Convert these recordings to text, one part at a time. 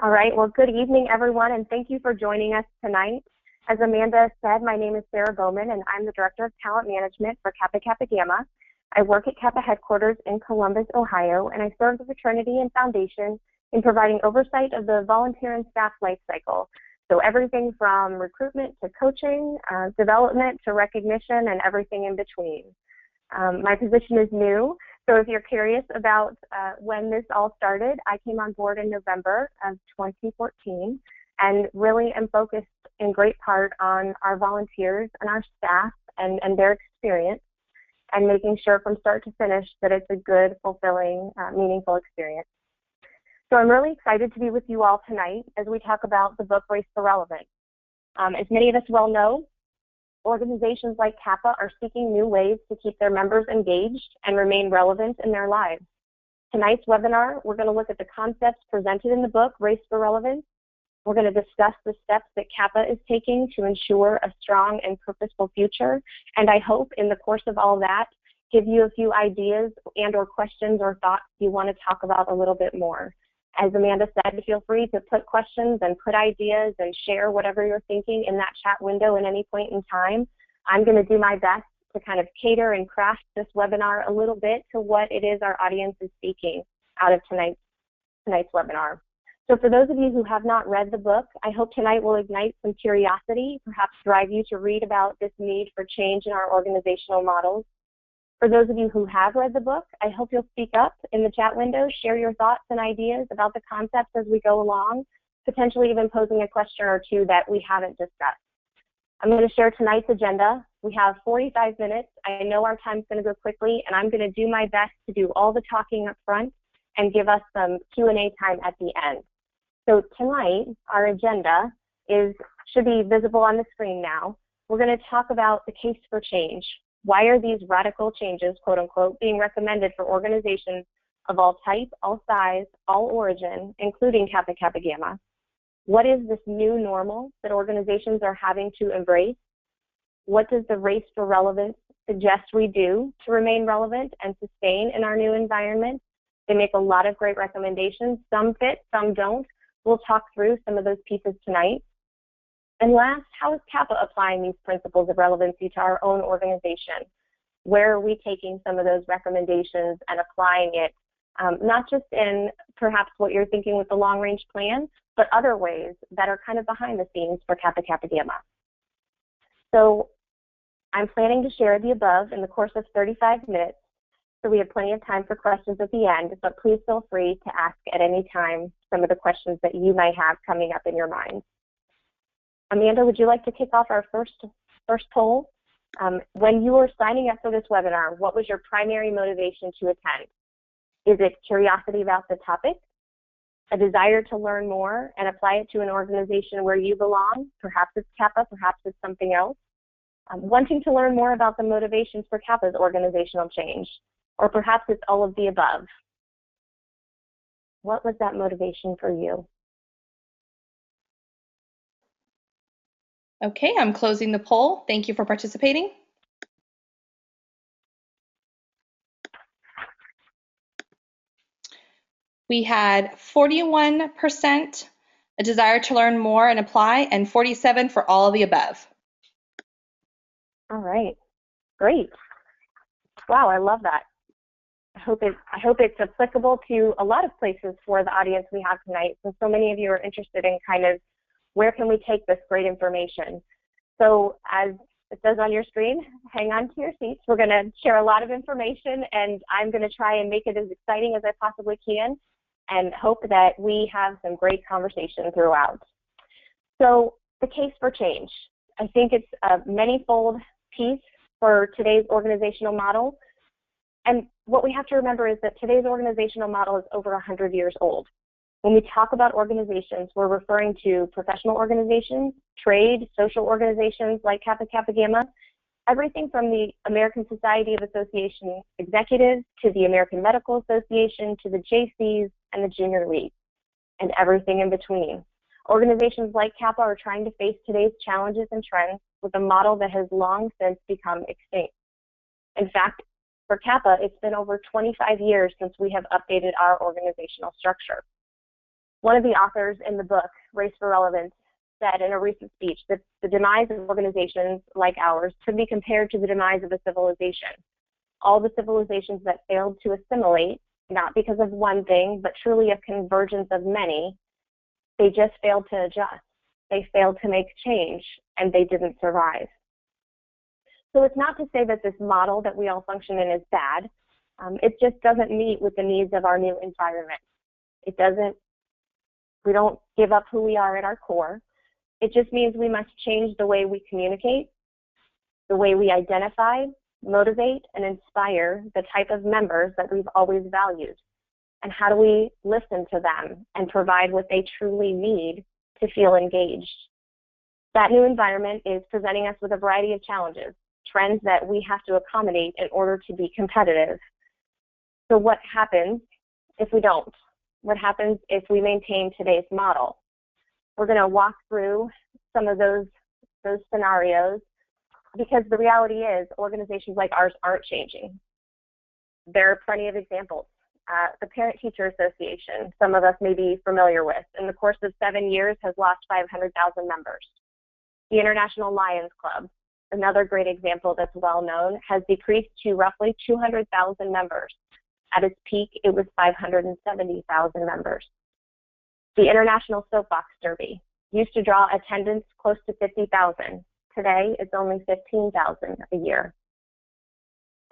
All right, well, good evening, everyone, and thank you for joining us tonight. As Amanda said, my name is Sarah Bohman, and I'm the Director of Talent Management for Kappa Kappa Gamma. I work at Kappa headquarters in Columbus, Ohio, and I serve the fraternity and foundation in providing oversight of the volunteer and staff life cycle. So everything from recruitment to coaching, development to recognition, and everything in between. My position is new, so if you're curious about when this all started, I came on board in November of 2014 and really am focused in great part on our volunteers and our staff and their experience and making sure from start to finish that it's a good, fulfilling, meaningful experience. So I'm really excited to be with you all tonight as we talk about the book Race for Relevance. As many of us well know, organizations like Kappa are seeking new ways to keep their members engaged and remain relevant in their lives. Tonight's webinar, we're going to look at the concepts presented in the book, Race for Relevance. We're going to discuss the steps that Kappa is taking to ensure a strong and purposeful future. And I hope in the course of all that, give you a few ideas and or questions or thoughts you want to talk about a little bit more. As Amanda said, feel free to put questions and put ideas and share whatever you're thinking in that chat window at any point in time. I'm going to do my best to kind of cater and craft this webinar a little bit to what it is our audience is seeking out of tonight's webinar. So for those of you who have not read the book, I hope tonight will ignite some curiosity, perhaps drive you to read about this need for change in our organizational models. For those of you who have read the book, I hope you'll speak up in the chat window, share your thoughts and ideas about the concepts as we go along, potentially even posing a question or two that we haven't discussed. I'm going to share tonight's agenda. We have 45 minutes. I know our time's going to go quickly, and I'm going to do my best to do all the talking up front and give us some Q&A time at the end. So tonight, our agenda should be visible on the screen now. We're going to talk about the case for change. Why are these radical changes, quote unquote, being recommended for organizations of all type, all size, all origin, including Kappa Kappa Gamma? What is this new normal that organizations are having to embrace? What does the Race for Relevance suggest we do to remain relevant and sustain in our new environment? They make a lot of great recommendations. Some fit, some don't. We'll talk through some of those pieces tonight. And last, how is Kappa applying these principles of relevancy to our own organization? Where are we taking some of those recommendations and applying it, not just in perhaps what you're thinking with the long-range plan, but other ways that are kind of behind the scenes for Kappa Kappa Gamma. So I'm planning to share the above in the course of 35 minutes, so we have plenty of time for questions at the end, but please feel free to ask at any time some of the questions that you might have coming up in your mind. Amanda, would you like to kick off our first poll? When you were signing up for this webinar, what was your primary motivation to attend? Is it curiosity about the topic, a desire to learn more and apply it to an organization where you belong? Perhaps it's Kappa, perhaps it's something else. Wanting to learn more about the motivations for Kappa's organizational change, or perhaps it's all of the above. What was that motivation for you? Okay, I'm closing the poll. Thank you for participating. We had 41% a desire to learn more and apply, and 47% for all of the above. All right, great. Wow, I love that. I hope it's applicable to a lot of places for the audience we have tonight, since so many of you are interested in kind of where can we take this great information. So as it says on your screen, hang on to your seats. We're going to share a lot of information, and I'm going to try and make it as exciting as I possibly can and hope that we have some great conversation throughout. So the case for change. I think it's a many-fold piece for today's organizational model. And what we have to remember is that today's organizational model is over 100 years old. When we talk about organizations, we're referring to professional organizations, trade, social organizations like Kappa Kappa Gamma, everything from the American Society of Association Executives to the American Medical Association to the JCs and the Junior League, and everything in between. Organizations like Kappa are trying to face today's challenges and trends with a model that has long since become extinct. In fact, for Kappa, it's been over 25 years since we have updated our organizational structure. One of the authors in the book, Race for Relevance, said in a recent speech that the demise of organizations like ours could be compared to the demise of a civilization. All the civilizations that failed to assimilate, not because of one thing, but truly a convergence of many, they just failed to adjust. They failed to make change, and they didn't survive. So it's not to say that this model that we all function in is bad. It just doesn't meet with the needs of our new environment. We don't give up who we are at our core. It just means we must change the way we communicate, the way we identify, motivate, and inspire the type of members that we've always valued. And how do we listen to them and provide what they truly need to feel engaged? That new environment is presenting us with a variety of challenges, trends that we have to accommodate in order to be competitive. So what happens if we don't? What happens if we maintain today's model? We're going to walk through some of those scenarios, because the reality is organizations like ours aren't changing. There are plenty of examples. The Parent-Teacher Association, some of us may be familiar with, in the course of 7 years has lost 500,000 members. The International Lions Club, another great example that's well known, has decreased to roughly 200,000 members. At its peak, it was 570,000 members. The International Soapbox Derby used to draw attendance close to 50,000. Today, it's only 15,000 a year.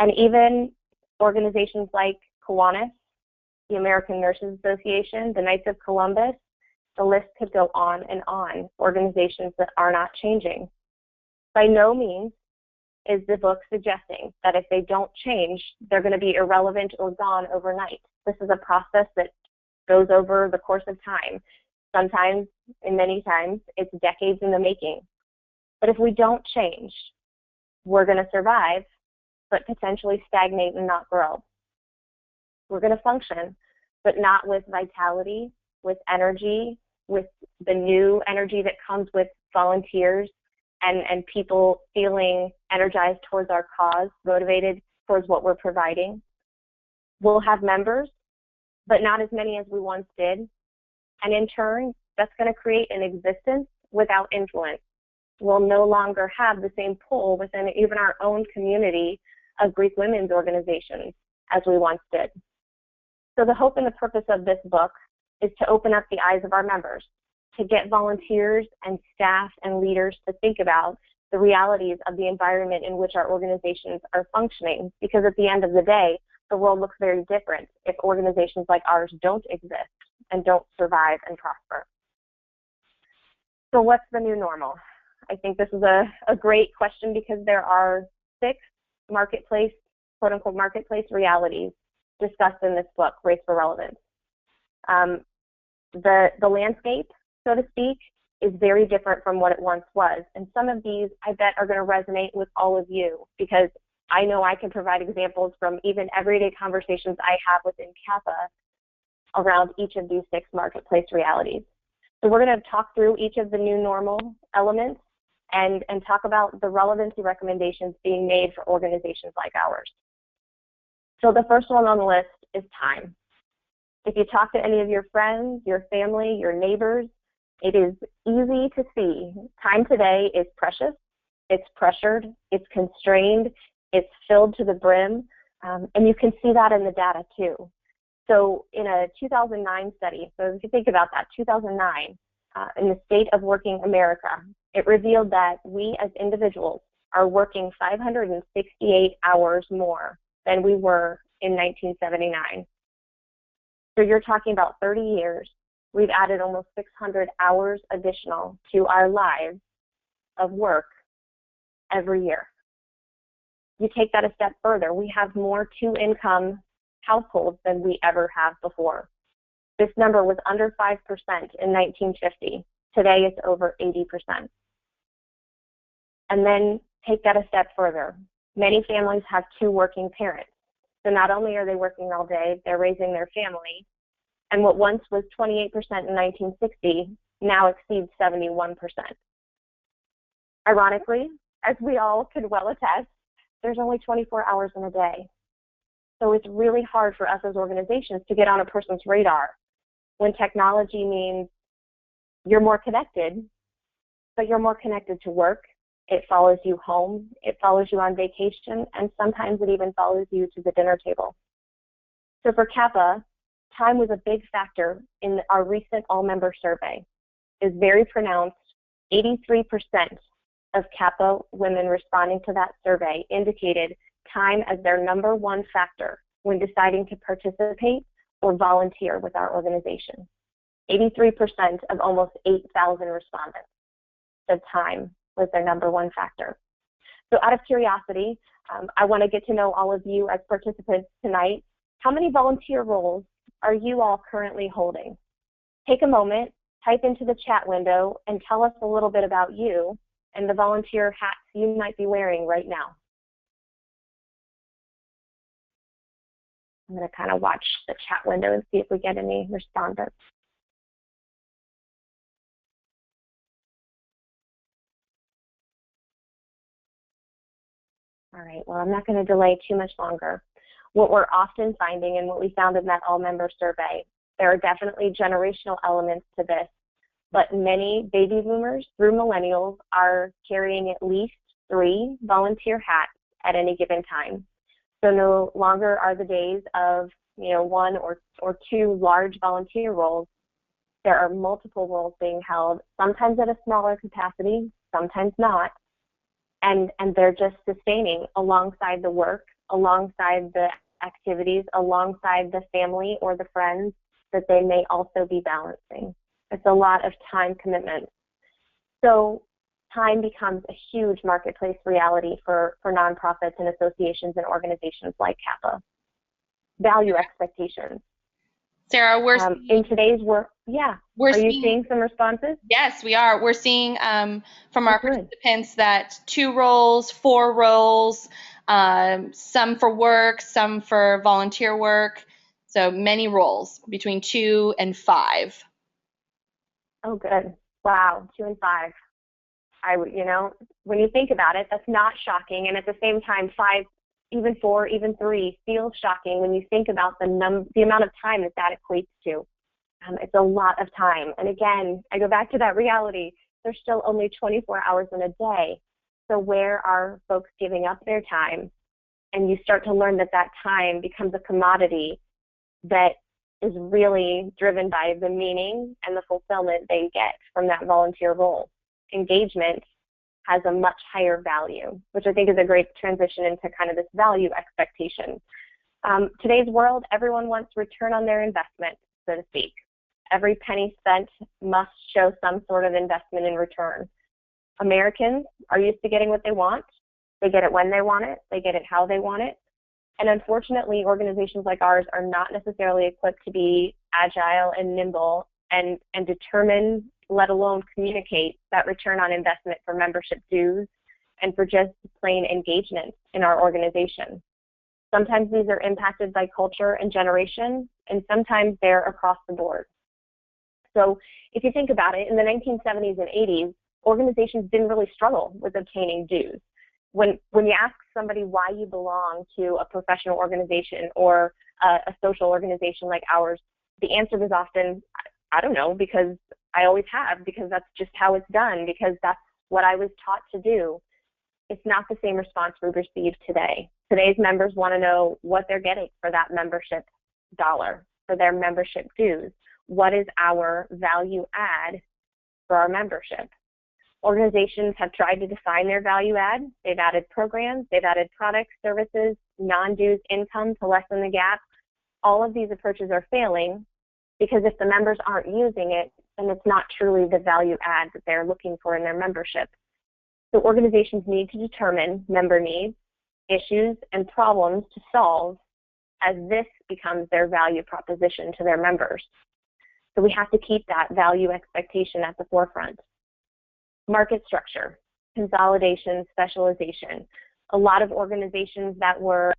And even organizations like Kiwanis, the American Nurses Association, the Knights of Columbus, the list could go on and on, organizations that are not changing. By no means is the book suggesting that if they don't change, they're going to be irrelevant or gone overnight. This is a process that goes over the course of time. Sometimes, and many times, it's decades in the making. But if we don't change, we're going to survive, but potentially stagnate and not grow. We're going to function, but not with vitality, with energy, with the new energy that comes with volunteers and people feeling energized towards our cause, motivated towards what we're providing. We'll have members, but not as many as we once did. And in turn, that's going to create an existence without influence. We'll no longer have the same pull within even our own community of Greek women's organizations as we once did. So the hope and the purpose of this book is to open up the eyes of our members, to get volunteers and staff and leaders to think about the realities of the environment in which our organizations are functioning, because at the end of the day, the world looks very different if organizations like ours don't exist and don't survive and prosper. So what's the new normal? I think this is a great question, because there are 6 marketplace, quote-unquote marketplace realities discussed in this book, Race for Relevance. The landscape, so to speak, is very different from what it once was. And some of these, I bet, are going to resonate with all of you, because I know I can provide examples from even everyday conversations I have within Kappa around each of these 6 marketplace realities. So we're going to talk through each of the new normal elements and talk about the relevancy recommendations being made for organizations like ours. So the first one on the list is time. If you talk to any of your friends, your family, your neighbors, it is easy to see time today is precious, it's pressured, it's constrained, it's filled to the brim, and you can see that in the data too. So in a 2009 study, so if you think about that, 2009, in the State of Working America, it revealed that we as individuals are working 568 hours more than we were in 1979. So you're talking about 30 years. We've added almost 600 hours additional to our lives of work every year. You take that a step further, we have more 2-income households than we ever have before. This number was under 5% in 1950. Today it's over 80%. And then take that a step further. Many families have 2 working parents. So not only are they working all day, they're raising their family. And what once was 28% in 1960 now exceeds 71%. Ironically, as we all can well attest, there's only 24 hours in a day. So it's really hard for us as organizations to get on a person's radar. when technology means you're more connected, but you're more connected to work. It follows you home, it follows you on vacation, and sometimes it even follows you to the dinner table. So for Kappa, time was a big factor in our recent all-member survey. It's very pronounced. 83% of Kappa women responding to that survey indicated time as their number one factor when deciding to participate or volunteer with our organization. 83% of almost 8,000 respondents said time was their number one factor. So out of curiosity, I want to get to know all of you as participants tonight. How many volunteer roles are you all currently holding? Take a moment, type into the chat window, and tell us a little bit about you and the volunteer hats you might be wearing right now. I'm going to kind of watch the chat window and see if we get any respondents. All right, well, I'm not going to delay too much longer. What we're often finding and what we found in that all-member survey, there are definitely generational elements to this, but many baby boomers through millennials are carrying at least 3 volunteer hats at any given time. So no longer are the days of 1 or 2 large volunteer roles. There are multiple roles being held, sometimes at a smaller capacity, sometimes not, and they're just sustaining alongside the work, alongside the activities, alongside the family or the friends that they may also be balancing. It's a lot of time commitment. So time becomes a huge marketplace reality for nonprofits and associations and organizations like Kappa. Value expectations. Sarah, we're in today's work, are you seeing some responses? Yes, we are. We're seeing from our participants that 2 roles, 4 roles, some for work, some for volunteer work. So many roles, between 2 and 5. Oh, good. Wow, 2 and 5. When you think about it, that's not shocking, and at the same time, 5, even 4, even 3 feels shocking when you think about the amount of time that equates to. It's a lot of time, and again, I go back to that reality. There's still only 24 hours in a day, so where are folks giving up their time? And you start to learn that time becomes a commodity that is really driven by the meaning and the fulfillment they get from that volunteer role. Engagement has a much higher value, which I think is a great transition into kind of this value expectation. Today's world, everyone wants return on their investment, so to speak. Every penny spent must show some sort of investment in return. Americans are used to getting what they want. They get it when they want it. They get it how they want it. And unfortunately, organizations like ours are not necessarily equipped to be agile and nimble and determine, let alone communicate, that return on investment for membership dues and for just plain engagement in our organization. Sometimes these are impacted by culture and generation, and sometimes they're across the board. So if you think about it, in the 1970s and 80s, organizations didn't really struggle with obtaining dues. When you ask somebody why you belong to a professional organization or a social organization like ours, the answer was often, I don't know, because I always have, because that's just how it's done, because that's what I was taught to do. It's not the same response we receive today. Today's members want to know what they're getting for that membership dollar, for their membership dues. What is our value add for our membership? Organizations have tried to define their value add. They've added programs, they've added products, services, non-dues income to lessen the gap. All of these approaches are failing because if the members aren't using it, then it's not truly the value add that they're looking for in their membership. So organizations need to determine member needs, issues, and problems to solve as this becomes their value proposition to their members. So we have to keep that value expectation at the forefront. Market structure, consolidation, specialization. A lot of organizations that were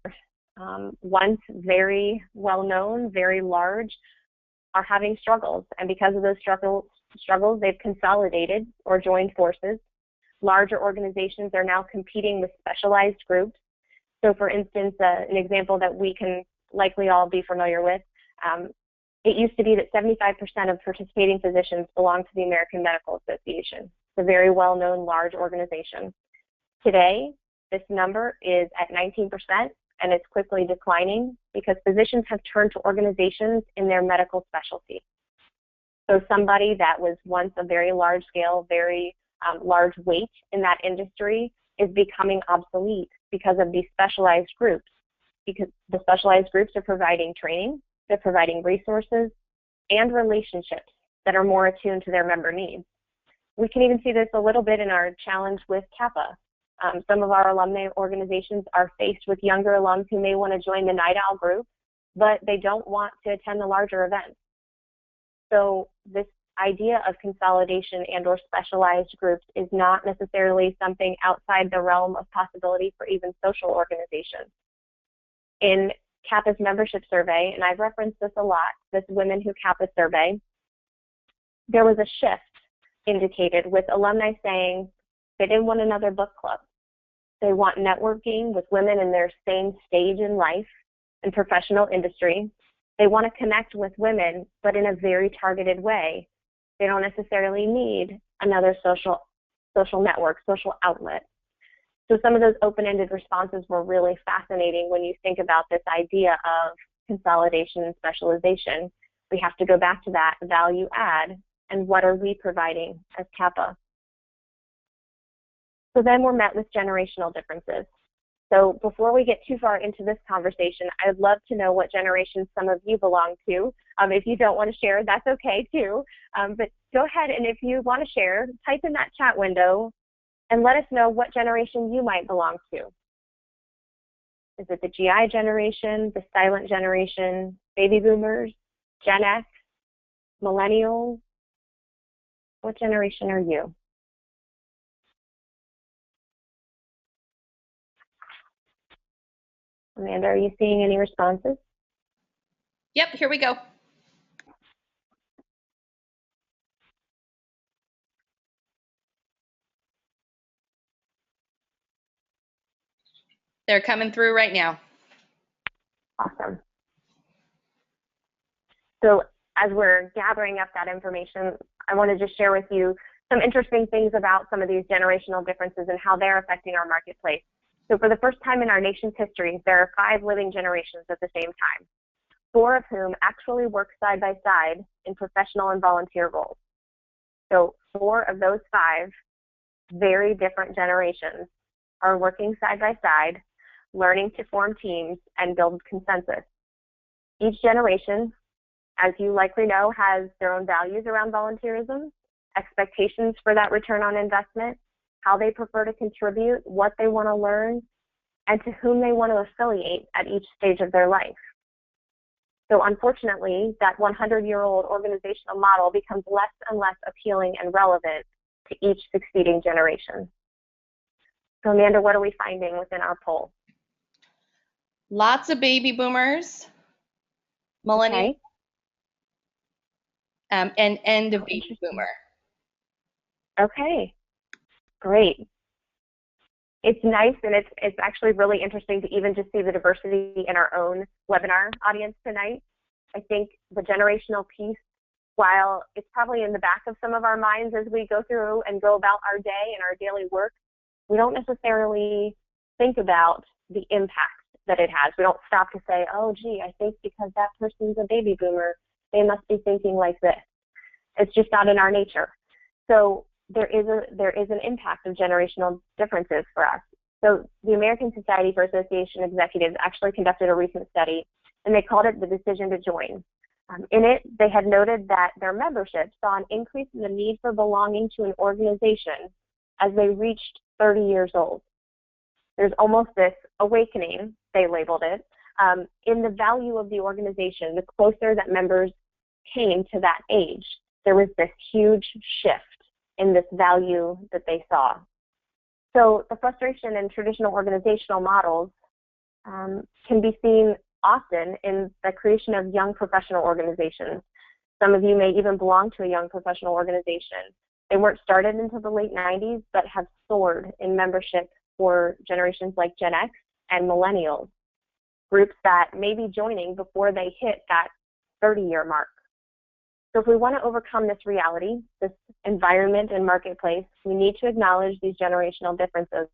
once very well known, very large, are having struggles. And because of those struggles, they've consolidated or joined forces. Larger organizations are now competing with specialized groups. So for instance, an example that we can likely all be familiar with, It used to be that 75% of participating physicians belong to the American Medical Association. It's a very well-known large organization. Today, this number is at 19%, and it's quickly declining because physicians have turned to organizations in their medical specialty. So somebody that was once a very large scale, very large weight in that industry is becoming obsolete because of these specialized groups. Because the specialized groups are providing training, they're providing resources and relationships that are more attuned to their member needs. We can even see this a little bit in our challenge with Kappa. Some of our alumni organizations are faced with younger alums who may want to join the Night Owl group, but they don't want to attend the larger events. So this idea of consolidation and or specialized groups is not necessarily something outside the realm of possibility for even social organizations. In Kappa's membership survey, and I've referenced this a lot, this Women Who Kappa survey, there was a shift indicated with alumni saying they didn't want another book club. They want networking with women in their same stage in life and professional industry. They want to connect with women, but in a very targeted way. They don't necessarily need another social network, social outlet. So some of those open-ended responses were really fascinating when you think about this idea of consolidation and specialization. We have to go back to that value add and what are we providing as Kappa. So then we're met with generational differences. So before we get too far into this conversation, I would love to know what generation some of you belong to. If you don't want to share, that's okay too. But go ahead, and if you want to share, type in that chat window and let us know what generation you might belong to. Is it the GI generation, the silent generation, baby boomers, Gen X, millennials? What generation are you? Amanda, are you seeing any responses? Yep, here we go. They're coming through right now. Awesome. So as we're gathering up that information, I want to just share with you some interesting things about some of these generational differences and how they're affecting our marketplace. So for the first time in our nation's history, there are 5 living generations at the same time, 4 of whom actually work side by side in professional and volunteer roles. So 4 of those 5 very different generations are working side by side, learning to form teams and build consensus. Each generation, as you likely know, has their own values around volunteerism, expectations for that return on investment, how they prefer to contribute, what they want to learn, and to whom they want to affiliate at each stage of their life. So unfortunately, that 100-year-old organizational model becomes less and less appealing and relevant to each succeeding generation. So Amanda, what are we finding within our poll? Lots of baby boomers, millennials, Okay. and end of baby boomer. Okay, great. It's nice, and it's actually really interesting to even just see the diversity in our own webinar audience tonight. I think the generational piece, while it's probably in the back of some of our minds as we go through and go about our day and our daily work, we don't necessarily think about the impact that it has. We don't stop to say, oh, gee, I think because that person's a baby boomer, they must be thinking like this. It's just not in our nature. So there is an impact of generational differences for us. So the American Society for Association Executives actually conducted a recent study, and they called it the decision to join. In it, they had noted that their membership saw an increase in the need for belonging to an organization as they reached 30 years old. There's almost this awakening, they labeled it, in the value of the organization. The closer that members came to that age, there was this huge shift in this value that they saw. So the frustration in traditional organizational models can be seen often in the creation of young professional organizations. Some of you may even belong to a young professional organization. They weren't started until the late 90s, but have soared in membership for generations like Gen X and millennials, groups that may be joining before they hit that 30-year mark. So if we want to overcome this reality, this environment and marketplace, we need to acknowledge these generational differences.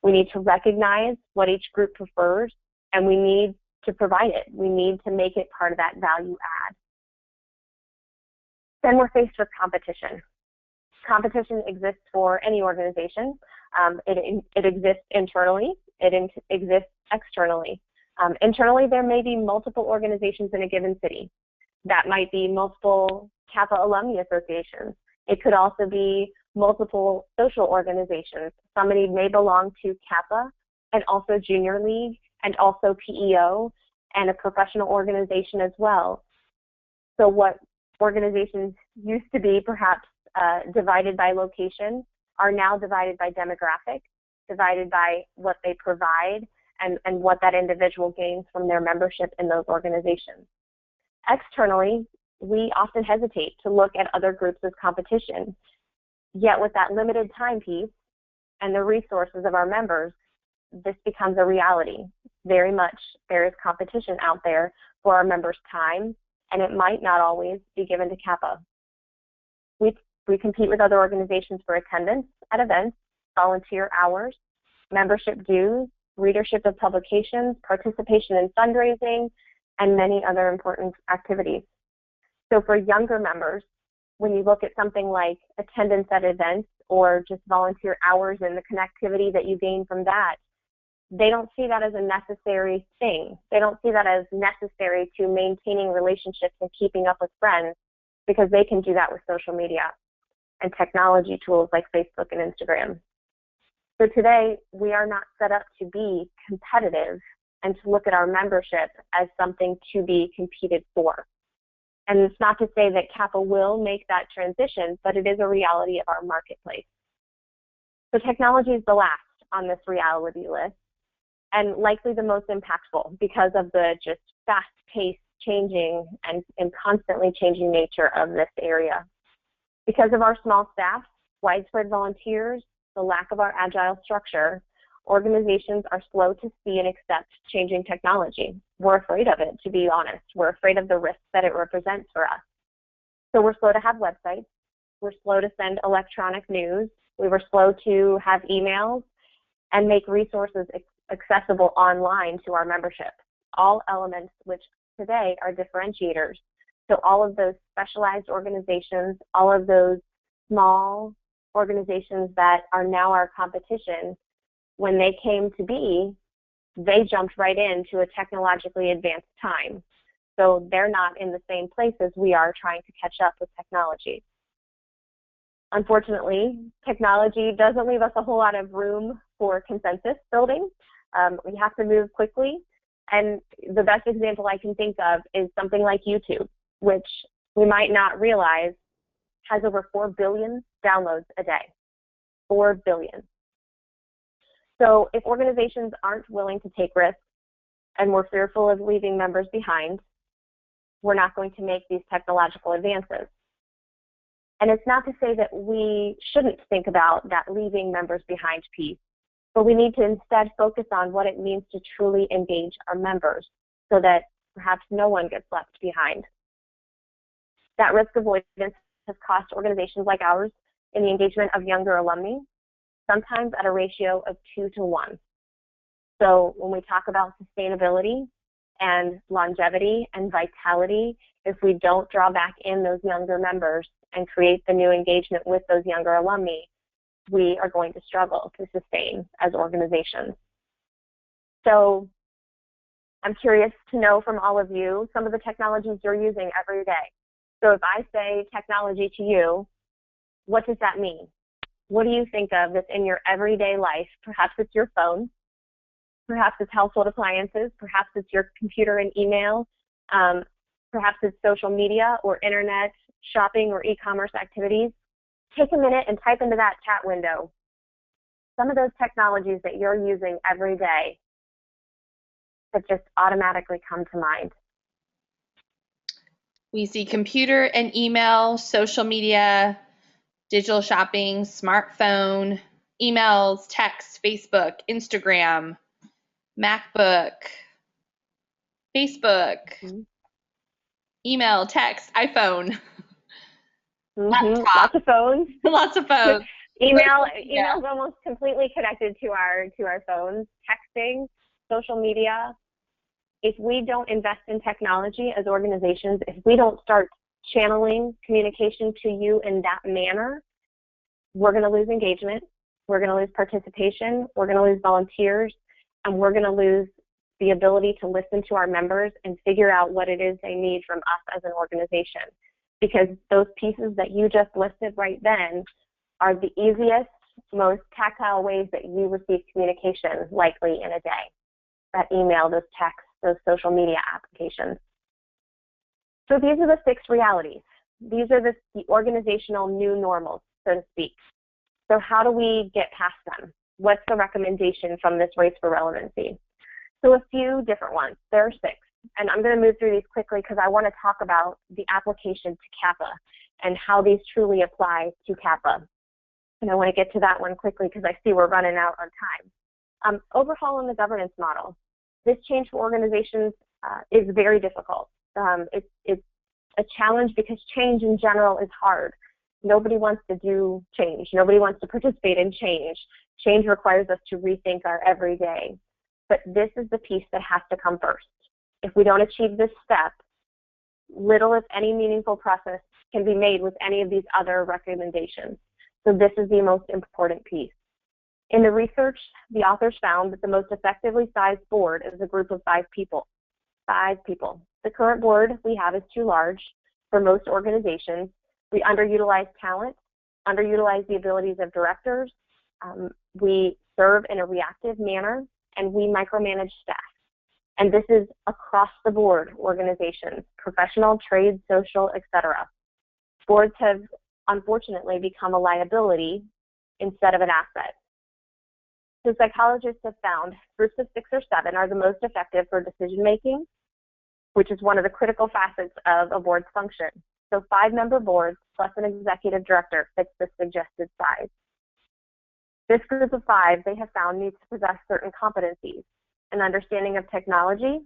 We need to recognize what each group prefers, and we need to provide it. We need to make it part of that value add. Then we're faced with competition. Competition exists for any organization. It exists internally. It exists externally. Internally, there may be multiple organizations in a given city. That might be multiple Kappa alumni associations. It could also be multiple social organizations. Somebody may belong to Kappa and also Junior League and also PEO and a professional organization as well. So what organizations used to be perhaps divided by location are now divided by demographic, divided by what they provide and what that individual gains from their membership in those organizations. Externally, we often hesitate to look at other groups as competition. Yet with that limited time piece and the resources of our members, this becomes a reality. Very much there is competition out there for our members' time, and it might not always be given to Kappa. We compete with other organizations for attendance at events, volunteer hours, membership dues, readership of publications, participation in fundraising, and many other important activities. So for younger members, when you look at something like attendance at events or just volunteer hours and the connectivity that you gain from that, they don't see that as a necessary thing. They don't see that as necessary to maintaining relationships and keeping up with friends, because they can do that with social media and technology tools like Facebook and Instagram. So today, we are not set up to be competitive and to look at our membership as something to be competed for. And it's not to say that Kappa will make that transition, but it is a reality of our marketplace. So technology is the last on this reality list, and likely the most impactful because of the just fast-paced changing and constantly changing nature of this area. Because of our small staff, widespread volunteers, the lack of our agile structure, organizations are slow to see and accept changing technology. We're afraid of it, to be honest. We're afraid of the risks that it represents for us. So we're slow to have websites. We're slow to send electronic news. We were slow to have emails and make resources accessible online to our membership. All elements which today are differentiators. So all of those specialized organizations, all of those small organizations that are now our competition, when they came to be, they jumped right into a technologically advanced time. So they're not in the same place as we are trying to catch up with technology. Unfortunately, technology doesn't leave us a whole lot of room for consensus building. We have to move quickly. And the best example I can think of is something like YouTube, which we might not realize has over 4 billion downloads a day. 4 billion. So if organizations aren't willing to take risks and we're fearful of leaving members behind, we're not going to make these technological advances. And it's not to say that we shouldn't think about that leaving members behind piece, but we need to instead focus on what it means to truly engage our members so that perhaps no one gets left behind. That risk avoidance has cost organizations like ours in the engagement of younger alumni, sometimes at a ratio of 2 to 1. So when we talk about sustainability and longevity and vitality, if we don't draw back in those younger members and create the new engagement with those younger alumni, we are going to struggle to sustain as organizations. So I'm curious to know from all of you some of the technologies you're using every day. So if I say technology to you, what does that mean? What do you think of that's in your everyday life? Perhaps it's your phone, perhaps it's household appliances, perhaps it's your computer and email, perhaps it's social media or internet shopping or e-commerce activities. Take a minute and type into that chat window some of those technologies that you're using every day that just automatically come to mind. We see computer and email, social media, digital shopping, smartphone, emails, text, Facebook, Instagram, MacBook, Facebook, email, text, iPhone. Lots of phones. Lots of phones. Email's almost completely connected to our phones. Texting, social media. If we don't invest in technology as organizations, if we don't start channeling communication to you in that manner, we're going to lose engagement, we're going to lose participation, we're going to lose volunteers, and we're going to lose the ability to listen to our members and figure out what it is they need from us as an organization. Because those pieces that you just listed right then are the easiest, most tactile ways that you receive communication likely in a day. That email, those texts, those social media applications. So these are the 6 realities. These are the organizational new normals, so to speak. So how do we get past them? What's the recommendation from this race for relevancy? So a few different ones. There are 6. And I'm going to move through these quickly because I want to talk about the application to Kappa and how these truly apply to Kappa. And I want to get to that one quickly because I see we're running out on time. Overhauling the governance model. This change for organizations is very difficult. It's a challenge because change in general is hard. Nobody wants to do change. Nobody wants to participate in change. Change requires us to rethink our everyday. But this is the piece that has to come first. If we don't achieve this step, little if any meaningful process can be made with any of these other recommendations. So this is the most important piece. In the research, the authors found that the most effectively sized board is a group of 5 people. 5 people. The current board we have is too large for most organizations. We underutilize talent, underutilize the abilities of directors. We serve in a reactive manner, and we micromanage staff. And this is across the board organizations, professional, trade, social, etc. Boards have unfortunately become a liability instead of an asset. So psychologists have found groups of 6 or 7 are the most effective for decision making, which is one of the critical facets of a board's function. So 5-member boards plus an executive director fits the suggested size. This group of 5, they have found, needs to possess certain competencies: an understanding of technology,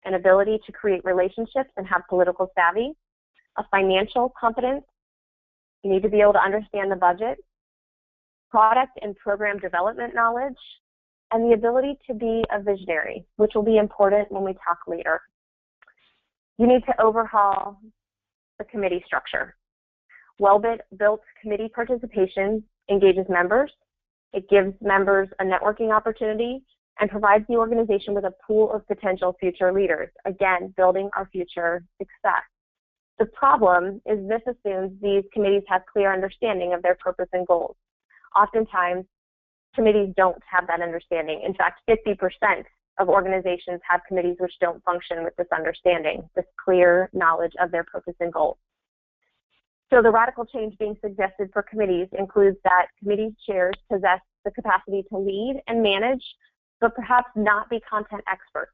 an ability to create relationships and have political savvy, a financial competence. You need to be able to understand the budget, product and program development knowledge, and the ability to be a visionary, which will be important when we talk later. You need to overhaul the committee structure. Well-built committee participation engages members. It gives members a networking opportunity and provides the organization with a pool of potential future leaders, again, building our future success. The problem is this assumes these committees have clear understanding of their purpose and goals. Oftentimes, committees don't have that understanding. In fact, 50% of organizations have committees which don't function with this understanding, this clear knowledge of their purpose and goals. So the radical change being suggested for committees includes that committee chairs possess the capacity to lead and manage, but perhaps not be content experts.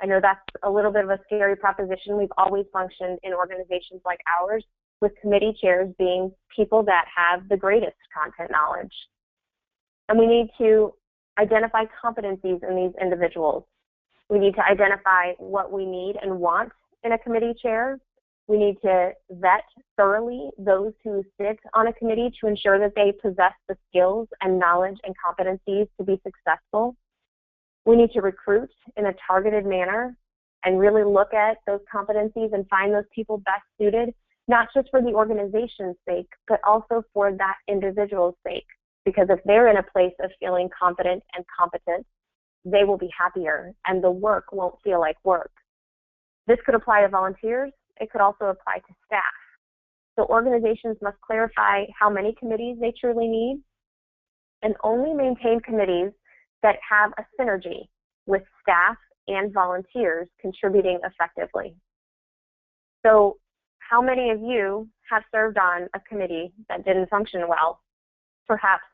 I know that's a little bit of a scary proposition. We've always functioned in organizations like ours with committee chairs being people that have the greatest content knowledge. And we need to identify competencies in these individuals. We need to identify what we need and want in a committee chair. We need to vet thoroughly those who sit on a committee to ensure that they possess the skills and knowledge and competencies to be successful. We need to recruit in a targeted manner and really look at those competencies and find those people best suited, not just for the organization's sake, but also for that individual's sake. Because if they're in a place of feeling confident and competent, they will be happier and the work won't feel like work. This could apply to volunteers. It could also apply to staff. So organizations must clarify how many committees they truly need and only maintain committees that have a synergy with staff and volunteers contributing effectively. So how many of you have served on a committee that didn't function well? Perhaps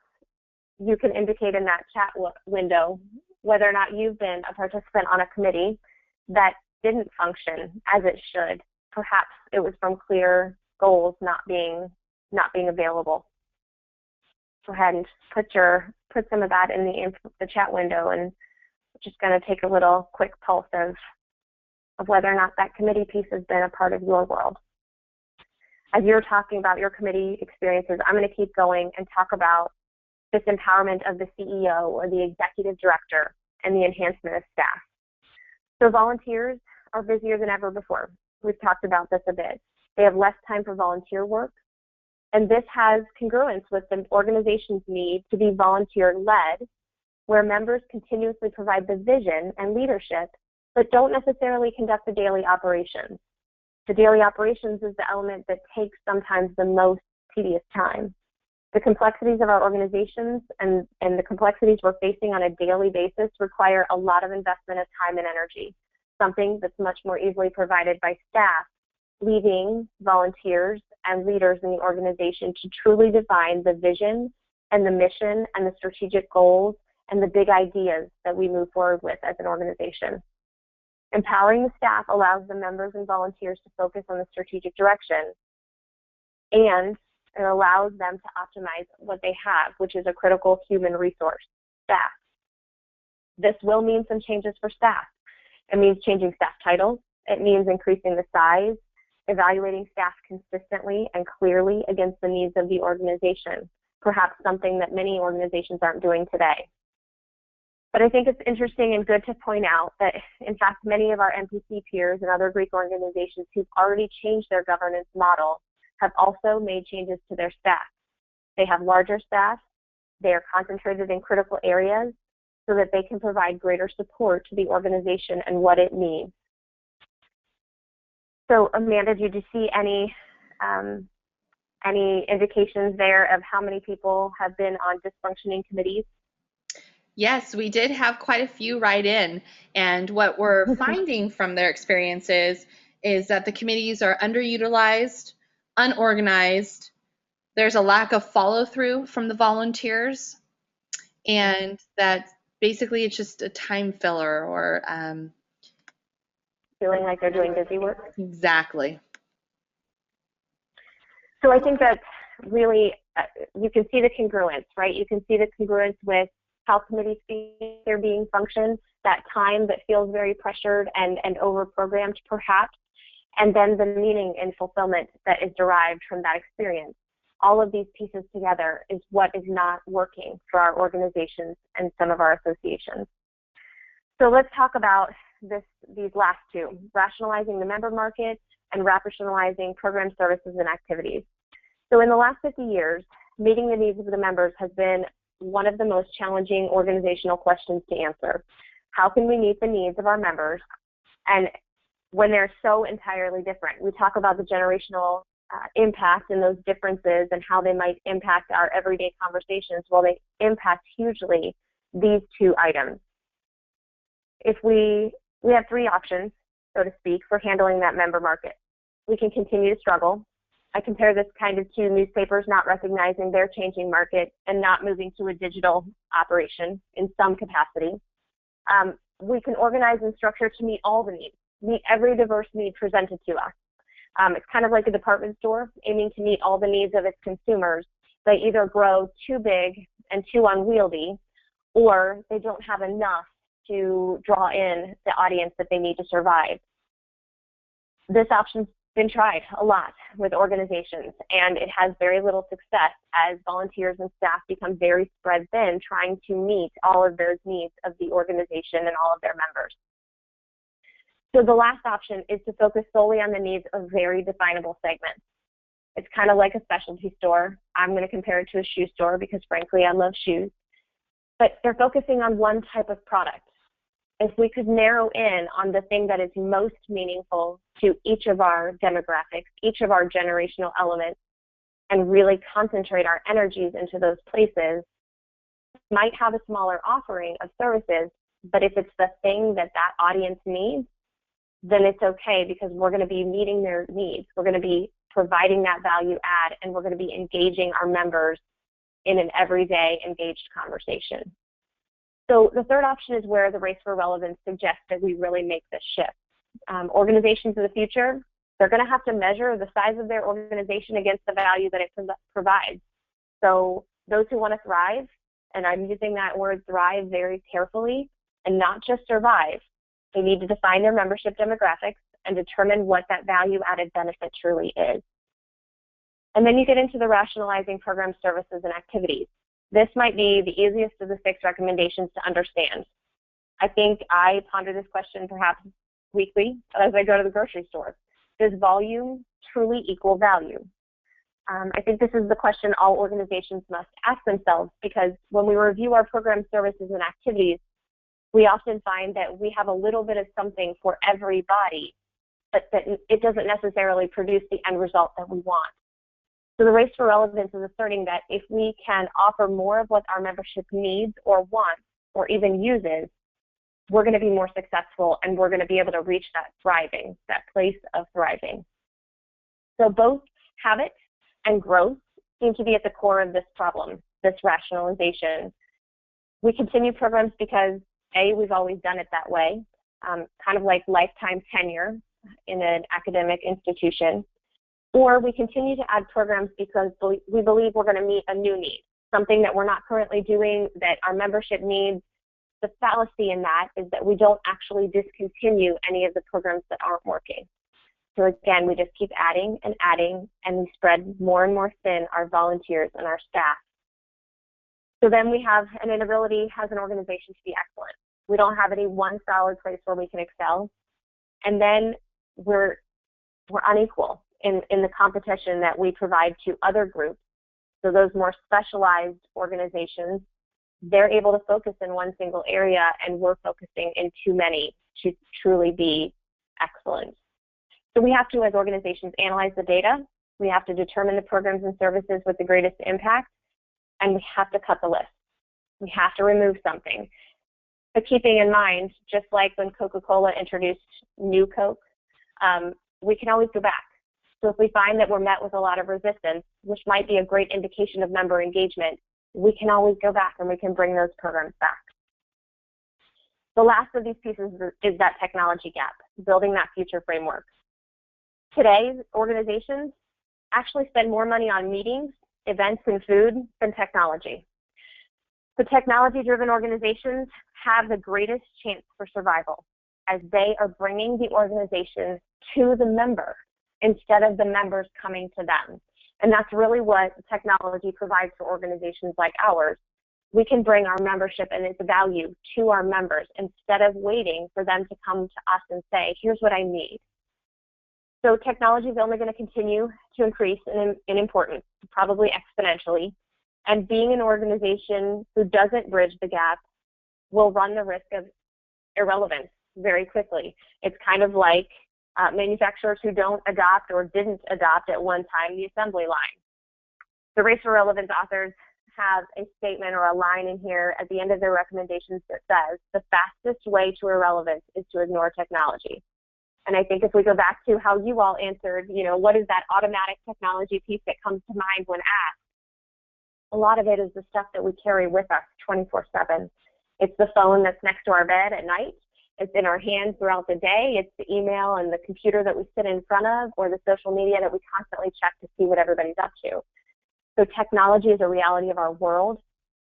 you can indicate in that chat window whether or not you've been a participant on a committee that didn't function as it should. Perhaps it was from clear goals not being available. Go ahead and put some of that in the chat window, and just going to take a little quick pulse of whether or not that committee piece has been a part of your world. as you're talking about your committee experiences, I'm going to keep going and talk about this empowerment of the CEO or the executive director and the enhancement of staff. So volunteers are busier than ever before. We've talked about this a bit. They have less time for volunteer work, and this has congruence with the organization's need to be volunteer-led, where members continuously provide the vision and leadership, but don't necessarily conduct the daily operations. The daily operations is the element that takes sometimes the most tedious time. The complexities of our organizations and the complexities we're facing on a daily basis require a lot of investment of time and energy, something that's much more easily provided by staff, leaving volunteers and leaders in the organization to truly define the vision and the mission and the strategic goals and the big ideas that we move forward with as an organization. Empowering the staff allows the members and volunteers to focus on the strategic direction, and it allows them to optimize what they have, which is a critical human resource, staff. This will mean some changes for staff. It means changing staff titles. It means increasing the size, evaluating staff consistently and clearly against the needs of the organization, perhaps something that many organizations aren't doing today. But I think it's interesting and good to point out that, in fact, many of our MPC peers and other Greek organizations who've already changed their governance model have also made changes to their staff. They have larger staff. They are concentrated in critical areas so that they can provide greater support to the organization and what it needs. So, Amanda, did you see any indications there of how many people have been on dysfunctioning committees? Yes, we did have quite a few write in, and what we're finding from their experiences is that the committees are underutilized, unorganized, there's a lack of follow-through from the volunteers, and that basically it's just a time filler or feeling like they're doing busy work. Exactly. So I think that really you can see the congruence, right? You can see the congruence with how committees feel they're being functioned, that time that feels very pressured and over-programmed perhaps, and then the meaning and fulfillment that is derived from that experience. All of these pieces together is what is not working for our organizations and some of our associations. So let's talk about these last two, rationalizing the member market and rationalizing program services and activities. So in the last 50 years, meeting the needs of the members has been one of the most challenging organizational questions to answer. How can we meet the needs of our members and when they're so entirely different? We talk about the generational impact and those differences and how they might impact our everyday conversations. Well, they impact hugely these two items. If we have three options, so to speak, for handling that member market. We can continue to struggle. I compare this kind of to newspapers not recognizing their changing market and not moving to a digital operation in some capacity. We can organize and structure to meet all the needs, meet every diverse need presented to us. It's kind of like a department store aiming to meet all the needs of its consumers. They either grow too big and too unwieldy, or they don't have enough to draw in the audience that they need to survive. This option's been tried a lot with organizations, and it has very little success as volunteers and staff become very spread thin trying to meet all of those needs of the organization and all of their members. So the last option is to focus solely on the needs of very definable segments. It's kind of like a specialty store. I'm going to compare it to a shoe store because frankly I love shoes. But they're focusing on one type of product. If we could narrow in on the thing that is most meaningful to each of our demographics, each of our generational elements, and really concentrate our energies into those places, might have a smaller offering of services, but if it's the thing that that audience needs, then it's okay because we're going to be meeting their needs. We're going to be providing that value add, and we're going to be engaging our members in an everyday engaged conversation. So the third option is where the race for relevance suggests that we really make this shift. Organizations of the future, they're going to have to measure the size of their organization against the value that it provides. So those who want to thrive, and I'm using that word thrive very carefully, and not just survive, they need to define their membership demographics and determine what that value added benefit truly is. And then you get into the rationalizing program services and activities. This might be the easiest of the 6 recommendations to understand. I think I ponder this question perhaps weekly as I go to the grocery store. Does volume truly equal value? I think this is the question all organizations must ask themselves, because when we review our program services and activities, we often find that we have a little bit of something for everybody, but that it doesn't necessarily produce the end result that we want. So the Race for Relevance is asserting that if we can offer more of what our membership needs or wants or even uses, we're going to be more successful and we're going to be able to reach that thriving, that place of thriving. So both habit and growth seem to be at the core of this problem, this rationalization. We continue programs because, A, we've always done it that way, kind of like lifetime tenure in an academic institution, or we continue to add programs because we believe we're going to meet a new need, something that we're not currently doing that our membership needs. The fallacy in that is that we don't actually discontinue any of the programs that aren't working. So again, we just keep adding, and we spread more and more thin our volunteers and our staff. So then we have an inability as an organization to be excellent. We don't have any one solid place where we can excel. And then we're unequal in the competition that we provide to other groups. So those more specialized organizations, they're able to focus in one single area, and we're focusing in too many to truly be excellent. So we have to, as organizations, analyze the data. We have to determine the programs and services with the greatest impact, and we have to cut the list. We have to remove something. But keeping in mind, just like when Coca-Cola introduced New Coke, we can always go back. So if we find that we're met with a lot of resistance, which might be a great indication of member engagement, we can always go back and we can bring those programs back. The last of these pieces is that technology gap, building that future framework. Today, organizations actually spend more money on meetings, events, and food than technology. The technology-driven organizations have the greatest chance for survival, as they are bringing the organization to the member instead of the members coming to them. And that's really what technology provides for organizations like ours. We can bring our membership and its value to our members instead of waiting for them to come to us and say, here's what I need. So technology is only going to continue to increase in importance, probably exponentially. And being an organization who doesn't bridge the gap will run the risk of irrelevance very quickly. It's kind of like manufacturers who don't adopt or didn't adopt at one time the assembly line. The Race for Relevance authors have a statement or a line in here at the end of their recommendations that says, the fastest way to irrelevance is to ignore technology. And I think if we go back to how you all answered, what is that automatic technology piece that comes to mind when asked? A lot of it is the stuff that we carry with us 24/7. It's the phone that's next to our bed at night. It's in our hands throughout the day. It's the email and the computer that we sit in front of, or the social media that we constantly check to see what everybody's up to. So technology is a reality of our world.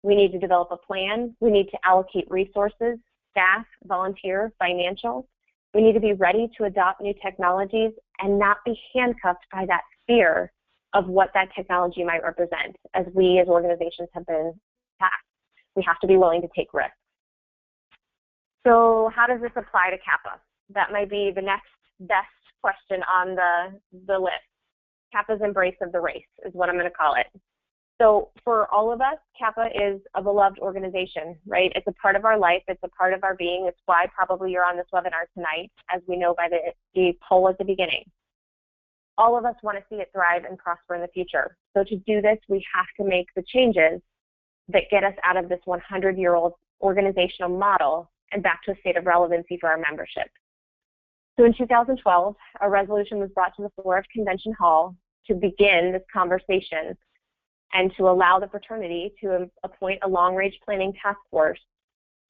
We need to develop a plan. We need to allocate resources, staff, volunteer, financial. We need to be ready to adopt new technologies and not be handcuffed by that fear of what that technology might represent, as we as organizations have been tasked. We have to be willing to take risks. So how does this apply to Kappa? That might be the next best question on the list. Kappa's embrace of the race is what I'm going to call it. So for all of us, Kappa is a beloved organization, right? It's a part of our life. It's a part of our being. It's why probably you're on this webinar tonight, as we know by the poll at the beginning. All of us want to see it thrive and prosper in the future. So to do this, we have to make the changes that get us out of this 100-year-old organizational model and back to a state of relevancy for our membership. So in 2012, a resolution was brought to the floor of Convention Hall to begin this conversation and to allow the fraternity to appoint a long-range planning task force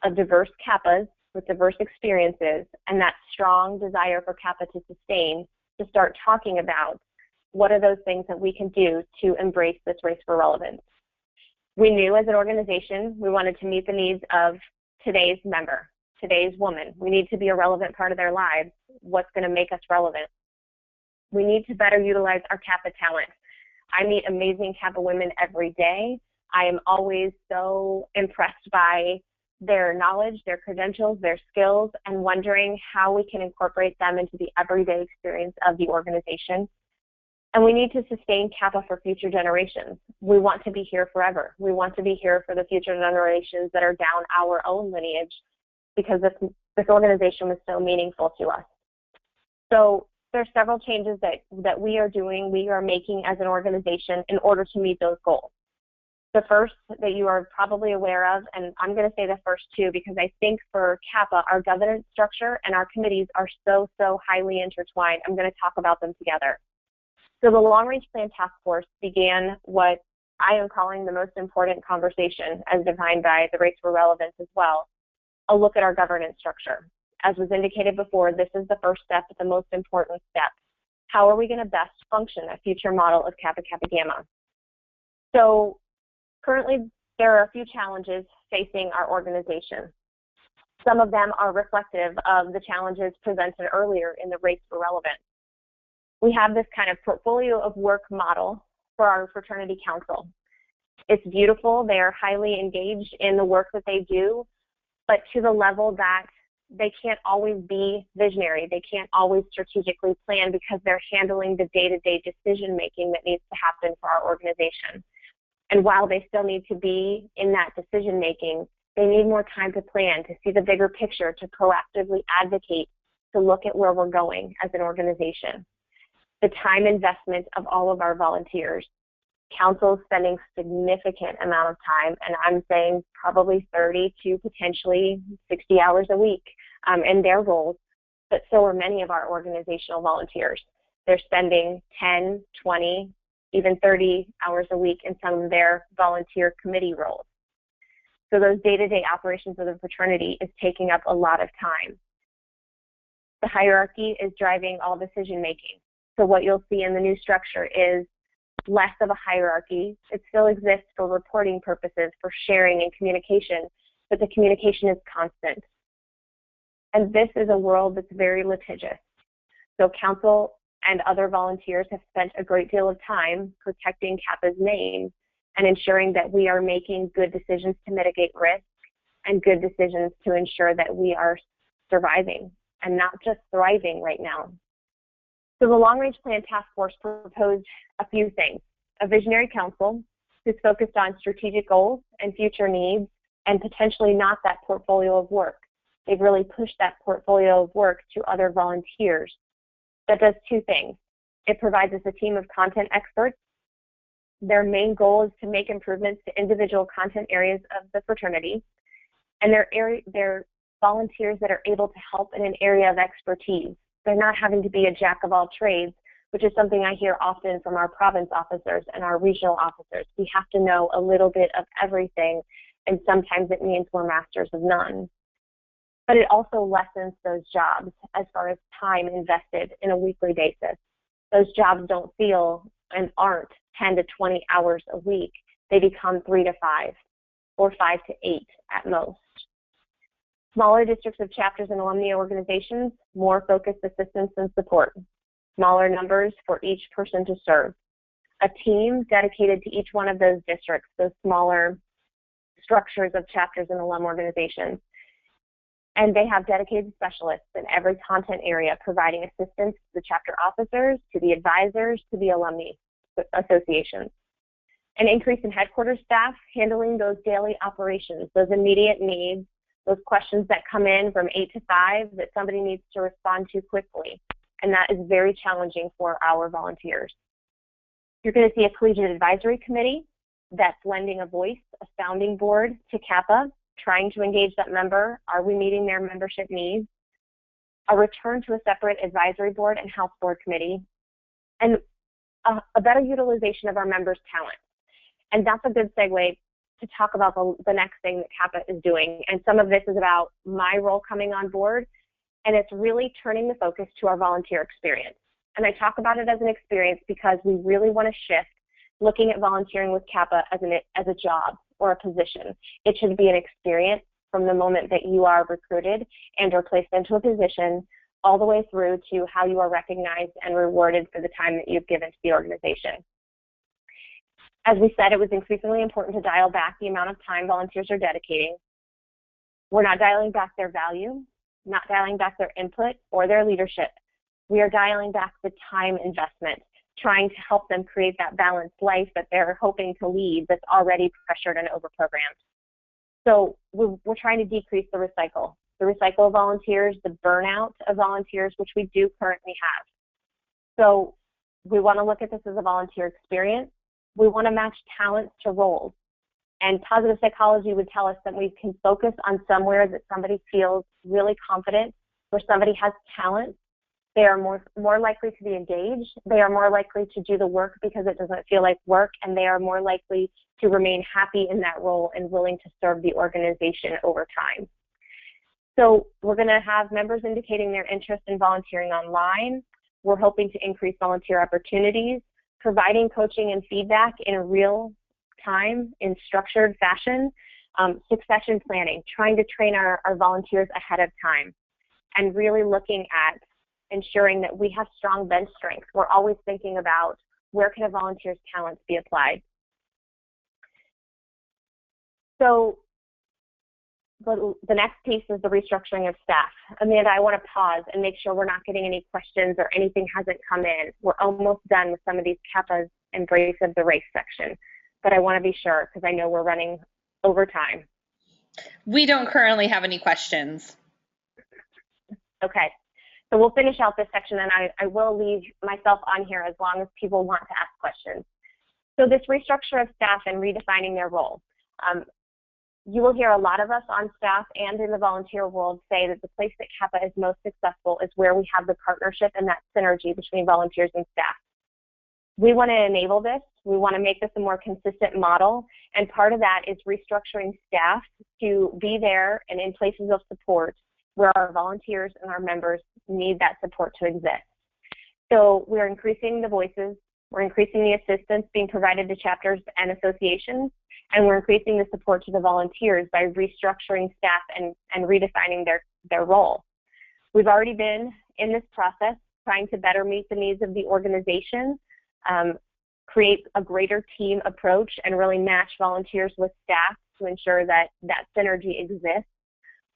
of diverse Kappas with diverse experiences and that strong desire for Kappa to sustain, to start talking about what are those things that we can do to embrace this race for relevance. We knew as an organization we wanted to meet the needs of today's member, today's woman. We need to be a relevant part of their lives. What's going to make us relevant? We need to better utilize our Kappa talent. I meet amazing Kappa women every day. I am always so impressed by their knowledge, their credentials, their skills, and wondering how we can incorporate them into the everyday experience of the organization. And we need to sustain Kappa for future generations. We want to be here forever. We want to be here for the future generations that are down our own lineage, because this organization was so meaningful to us. So there's several changes that we are making as an organization in order to meet those goals. The first that you are probably aware of, and I'm going to say the first two because I think for Kappa, our governance structure and our committees are so highly intertwined. I'm going to talk about them together. So the Long Range Plan Task Force began what I am calling the most important conversation, as defined by the Race for Relevance as well, a look at our governance structure. As was indicated before, this is the first step, but the most important step. How are we going to best function a future model of Kappa Kappa Gamma? So currently, there are a few challenges facing our organization. Some of them are reflective of the challenges presented earlier in the Race for Relevance. We have this kind of portfolio of work model for our fraternity council. It's beautiful. They are highly engaged in the work that they do, but to the level that they can't always be visionary. They can't always strategically plan because they're handling the day-to-day decision-making that needs to happen for our organization. And while they still need to be in that decision-making, they need more time to plan, to see the bigger picture, to proactively advocate, to look at where we're going as an organization. The time investment of all of our volunteers. Council is spending significant amount of time, and I'm saying probably 30 to potentially 60 hours a week in their roles, but so are many of our organizational volunteers. They're spending 10, 20, even 30 hours a week in some of their volunteer committee roles. So those day-to-day operations of the fraternity is taking up a lot of time. The hierarchy is driving all decision-making. So what you'll see in the new structure is less of a hierarchy. It still exists for reporting purposes, for sharing and communication, but the communication is constant. And this is a world that's very litigious. So council and other volunteers have spent a great deal of time protecting Kappa's name and ensuring that we are making good decisions to mitigate risk and good decisions to ensure that we are surviving and not just thriving right now. So the Long Range Plan Task Force proposed a few things. A visionary council who's focused on strategic goals and future needs and potentially not that portfolio of work. They've really pushed that portfolio of work to other volunteers. That does two things. It provides us a team of content experts. Their main goal is to make improvements to individual content areas of the fraternity, and they're volunteers that are able to help in an area of expertise. They're not having to be a jack of all trades, which is something I hear often from our province officers and our regional officers. We have to know a little bit of everything, and sometimes it means we're masters of none. But it also lessens those jobs as far as time invested in a weekly basis. Those jobs don't feel and aren't 10 to 20 hours a week. They become 3 to 5 or 5 to 8 at most. Smaller districts of chapters and alumni organizations, more focused assistance and support. Smaller numbers for each person to serve. A team dedicated to each one of those districts, those smaller structures of chapters and alum organizations. And they have dedicated specialists in every content area providing assistance to the chapter officers, to the advisors, to the alumni associations. An increase in headquarters staff handling those daily operations, those immediate needs, those questions that come in from 8 to 5 that somebody needs to respond to quickly. And that is very challenging for our volunteers. You're going to see a collegiate advisory committee that's lending a voice, a sounding board to Kappa, trying to engage that member. Are we meeting their membership needs? A return to a separate advisory board and house board committee, and a better utilization of our members' talent. And that's a good segue to talk about the next thing that Kappa is doing. And some of this is about my role coming on board, and it's really turning the focus to our volunteer experience. And I talk about it as an experience because we really want to shift looking at volunteering with Kappa as a job or a position. It should be an experience from the moment that you are recruited and are placed into a position all the way through to how you are recognized and rewarded for the time that you've given to the organization. As we said, it was increasingly important to dial back the amount of time volunteers are dedicating. We're not dialing back their value, not dialing back their input or their leadership. We are dialing back the time investment, trying to help them create that balanced life that they're hoping to lead that's already pressured and overprogrammed. So we're trying to decrease the recycle of volunteers, the burnout of volunteers, which we do currently have. So we want to look at this as a volunteer experience. We want to match talents to roles. And positive psychology would tell us that we can focus on somewhere that somebody feels really confident, where somebody has talent. They are more likely to be engaged. They are more likely to do the work because it doesn't feel like work, and they are more likely to remain happy in that role and willing to serve the organization over time. So we're going to have members indicating their interest in volunteering online. We're hoping to increase volunteer opportunities, providing coaching and feedback in real time in structured fashion, succession planning, trying to train our volunteers ahead of time, and really looking at ensuring that we have strong bench strength. We're always thinking about where can a volunteer's talents be applied. So the next piece is the restructuring of staff. Amanda, I want to pause and make sure we're not getting any questions or anything hasn't come in. We're almost done with some of these Kappa's embrace of the race section, but I want to be sure because I know we're running over time. We don't currently have any questions. Okay, so we'll finish out this section, and I will leave myself on here as long as people want to ask questions. So this restructure of staff and redefining their role. You will hear a lot of us on staff and in the volunteer world say that the place that Kappa is most successful is where we have the partnership and that synergy between volunteers and staff. We want to enable this. We want to make this a more consistent model, and part of that is restructuring staff to be there and in places of support where our volunteers and our members need that support to exist. So we're increasing the voices, we're increasing the assistance being provided to chapters and associations, and we're increasing the support to the volunteers by restructuring staff and redefining their role. We've already been in this process trying to better meet the needs of the organization, create a greater team approach, and really match volunteers with staff to ensure that that synergy exists.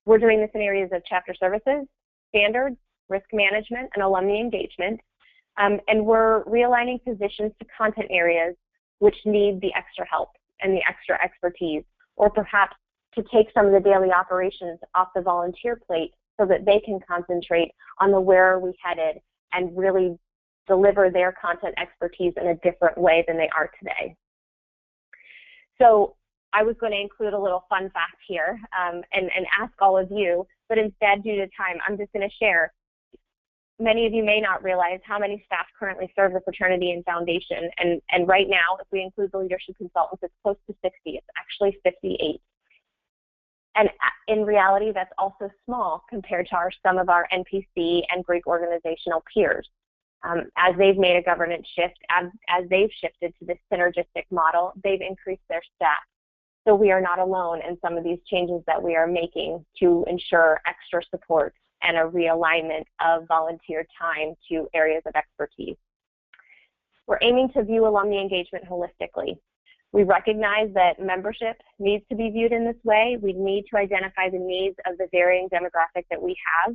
We're doing this in areas of chapter services, standards, risk management, and alumni engagement. And we're realigning positions to content areas which need the extra help and the extra expertise, or perhaps to take some of the daily operations off the volunteer plate so that they can concentrate on the where are we headed and really deliver their content expertise in a different way than they are today. So I was going to include a little fun fact here and ask all of you, but instead, due to time, I'm just going to share. Many of you may not realize how many staff currently serve the fraternity and foundation, and right now, if we include the leadership consultants, it's close to 60. It's actually 58. And in reality, that's also small compared to some of our NPC and Greek organizational peers. As they've made a governance shift, as they've shifted to this synergistic model, they've increased their staff. So we are not alone in some of these changes that we are making to ensure extra support and a realignment of volunteer time to areas of expertise. We're aiming to view alumni engagement holistically. We recognize that membership needs to be viewed in this way. We need to identify the needs of the varying demographic that we have.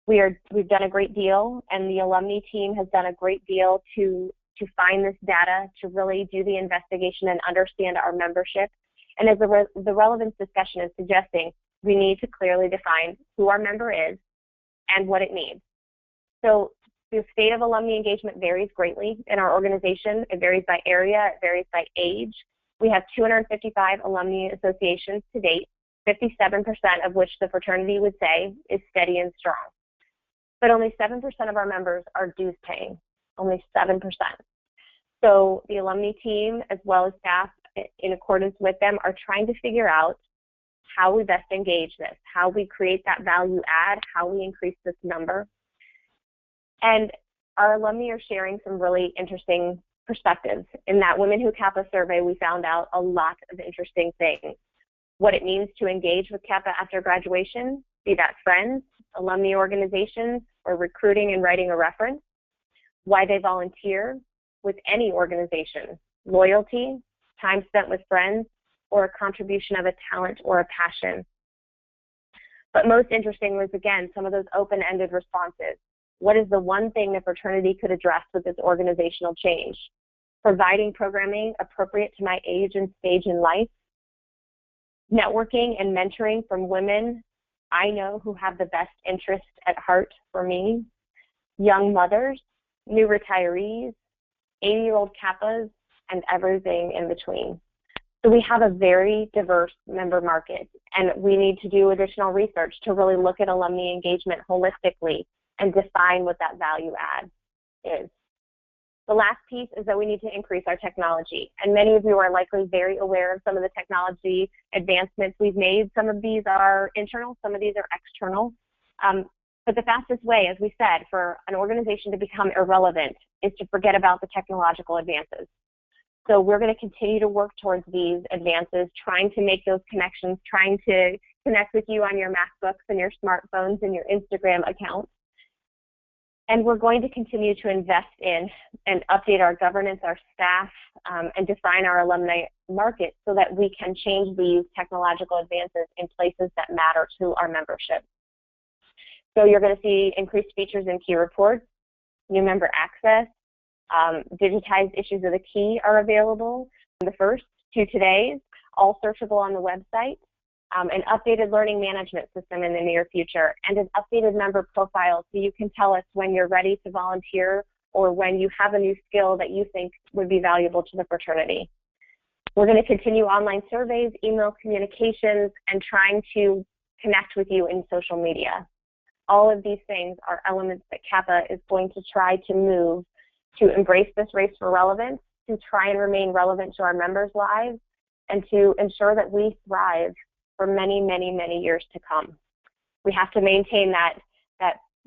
We've done a great deal, and the alumni team has done a great deal to find this data, to really do the investigation and understand our membership. And as the relevance discussion is suggesting, we need to clearly define who our member is and what it needs. So the state of alumni engagement varies greatly in our organization. It varies by area, it varies by age. We have 255 alumni associations to date, 57% of which the fraternity would say is steady and strong. But only 7% of our members are dues paying, only 7%. So the alumni team, as well as staff in accordance with them, are trying to figure out how we best engage this, how we create that value add, how we increase this number. And our alumni are sharing some really interesting perspectives. In that Women Who Kappa survey, we found out a lot of interesting things. What it means to engage with Kappa after graduation, be that friends, alumni organizations, or recruiting and writing a reference, why they volunteer with any organization, loyalty, time spent with friends, or a contribution of a talent or a passion. But most interesting was, again, some of those open-ended responses. What is the one thing the fraternity could address with this organizational change? Providing programming appropriate to my age and stage in life. Networking and mentoring from women I know who have the best interest at heart for me. Young mothers, new retirees, 80-year-old Kappas, and everything in between. So we have a very diverse member market, and we need to do additional research to really look at alumni engagement holistically and define what that value add is. The last piece is that we need to increase our technology, and many of you are likely very aware of some of the technology advancements we've made. Some of these are internal, some of these are external. But the fastest way, as we said, for an organization to become irrelevant is to forget about the technological advances. So we're going to continue to work towards these advances, trying to make those connections, trying to connect with you on your MacBooks and your smartphones and your Instagram accounts. And we're going to continue to invest in and update our governance, our staff, and define our alumni market so that we can change these technological advances in places that matter to our membership. So you're going to see increased features in key reports, new member access, digitized issues of the key are available from the first to today's, all searchable on the website, an updated learning management system in the near future, and an updated member profile so you can tell us when you're ready to volunteer or when you have a new skill that you think would be valuable to the fraternity. We're going to continue online surveys, email communications, and trying to connect with you in social media. All of these things are elements that Kappa is going to try to move to embrace this race for relevance, to try and remain relevant to our members' lives, and to ensure that we thrive for many, many, many years to come. We have to maintain that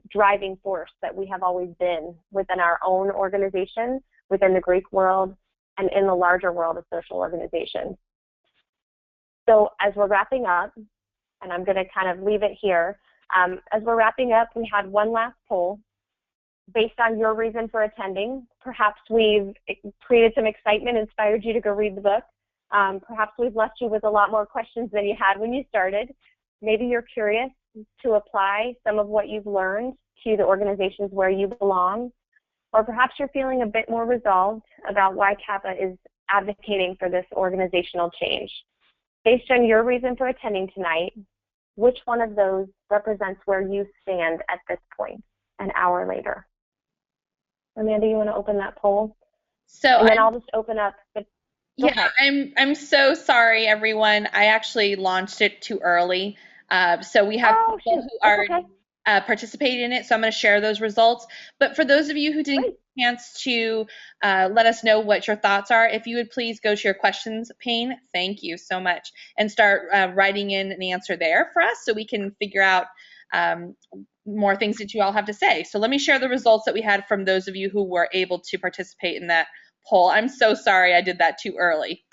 driving force that we have always been within our own organization, within the Greek world, and in the larger world of social organizations. So as we're wrapping up, and I'm going to kind of leave it here, as we're wrapping up, we had one last poll. Based on your reason for attending, perhaps we've created some excitement, inspired you to go read the book. Perhaps we've left you with a lot more questions than you had when you started. Maybe you're curious to apply some of what you've learned to the organizations where you belong, or perhaps you're feeling a bit more resolved about why Kappa is advocating for this organizational change. Based on your reason for attending tonight, which one of those represents where you stand at this point, an hour later? Amanda, you want to open that poll? So and then I'll just open up the Yeah, I'm so sorry, everyone. I actually launched it too early. So we have people who are participating in it, so I'm going to share those results. But for those of you who didn't get a chance to let us know what your thoughts are, if you would please go to your questions pane, thank you so much, and start writing in an answer there for us so we can figure out more things that you all have to say. So let me share the results that we had from those of you who were able to participate in that poll. I'm so sorry I did that too early.